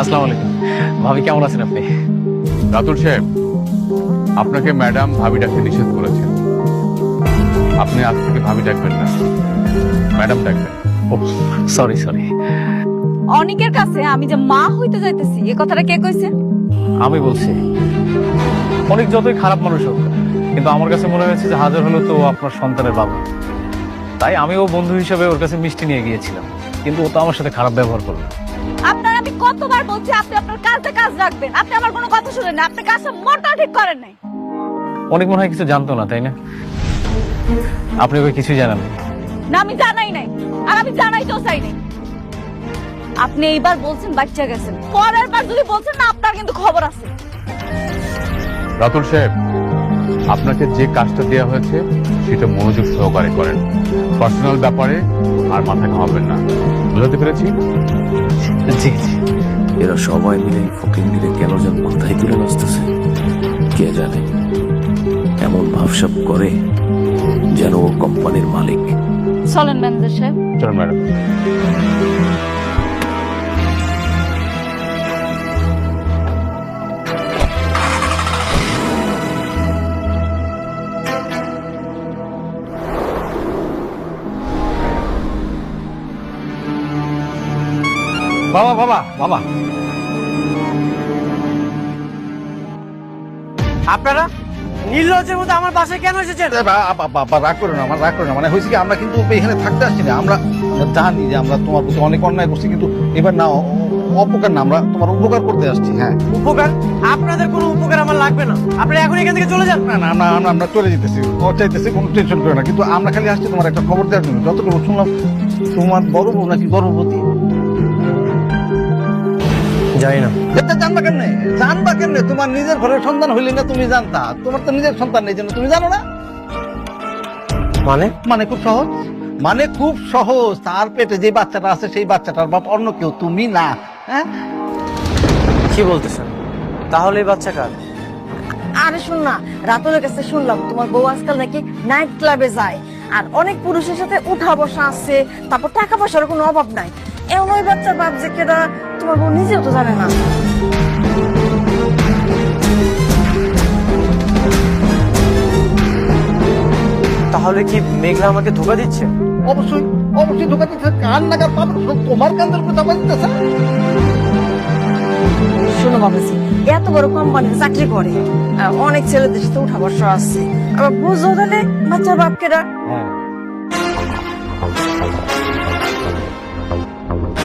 আসসালামু আলাইকুম। ভাবি কেমন আছেন আপনি? রাতুল সাহেব, আপনাকে ম্যাডাম ভাবি ডাকতে নিষেধ করেছেন। আপনি আজ থেকে ভাবি ডাকবেন না, ম্যাডাম ডাকবেন। ও সরি। অনেকের কাছে আমি যে মা হইতে যাইতেছি এই কথাটা কে কইছে? আমি বলছি, অনেক যতই খারাপ মানুষ হোক, কিন্তু আমার কাছে মনে হয়েছে যে হাজার হলো তো ও আপনার সন্তানের বাবা। তাই আমিও বন্ধু হিসেবে ওর কাছে মিষ্টি নিয়ে গিয়েছিলাম, কিন্তু ও তো আমার সাথে খারাপ ব্যবহার করলো। আপনার আমি কতবার বলছি আপনি আপনার কাজে কাজ রাখবেন, আপনি আমার কোনো কথা শুনেন না, আপনি কাজটা মোটা ঠিক করেন নাই। অনেক মনে হয় কিছু জানতো না, তাই না? আপনি ওকে কিছুই জানেন না। না, আমি জানাই নাই, আর আমি জানাইতেও চাই নাই। আপনি এইবার বলছেন বাচ্চা গেছেন, পরের বার যদি বলছেন না আপনার কিন্তু খবর আছে। রাতুল সাহেব, আপনাকে যে কাজটা দেওয়া হয়েছে সেটা মনোযোগ সহকারে করেন। পার্সোনাল ব্যাপারে আর মাথা ঘামাবেন না, বুঝাতে পেরেছি? জি। এরা সবাই মিলে ফকির মিলে কেন যেন মাথায় তুলে নাচতেছে কে জানে। এমন ভাবসাব করে যেন ও কোম্পানির মালিক। চলেন ম্যানেজার সাহেব। চলুন ম্যাডাম। বাবা আপনারা নির্লজ্জের মতো আমার বাসায় কেন এসেছেন? রাগ করে না, আমার রাগ করে না। মানে হয়েছে কি, আমরা কিন্তু এখানে থাকতে আসছি না। আমরা জানি যে আমরা তোমার প্রতি অনেক অন্যায় করছি, কিন্তু এবার না, অপকার না, আমরা তোমার উপকার করতে আসছি। হ্যাঁ, উপকার? আপনাদের কোনো উপকার আমার লাগবে না, আপনারা এখন এখান থেকে চলে যান। না না, আমরা চলে যেতেছি, ও চাইতেছি, কোনো টেনশন করে না। কিন্তু আমরা খালি আসছি তোমার একটা খবর দেওয়ার জন্য। যতটুকু শুনলাম তোমার বড় বউ নাকি গর্ভবতী। জানি না। জানবা কেমনে? তোমার নিজের ঘরের সন্তান হইলে না তুমি জানতা? তোমার তো নিজের সন্তান নেই, জন্য তুমি জানো না। মানে খুব সহজ। তার পেটে যে বাচ্চাটা আছে সেই বাচ্চাটার বাপ অন্য কেউ, তুমি না। হ্যাঁ, কি বলতেছেন? তাহলে এই বাচ্চা কার? আরে শুন না, রাতুলের কাছে শুনলাম তোমার বউ আজকাল নাকি নাইট ক্লাবে যায়, আর অনেক পুরুষের সাথে উঠা বসা আছে, তারপর টাকা পয়সার কোনো অভাব নাই। এমন ওই বাচ্চার বাপ যে কেডা তোমার বউ নিজেও তো জানে না। তাহলে কি মেঘলা আমাকে ধোকা দিচ্ছে? অবশ্যই ধোকা দিচ্ছে। কান নাগার পাবে, তোমার কান্দের উপর চাপা দিতেছে। শোনো বাবাজি, এত বড় কোম্পানিতে চাকরি করে, অনেক ছেলেদের সাথে উঠা বসা আছে, আবার বুঝো তাহলে বাচ্চার বাপ কেডা।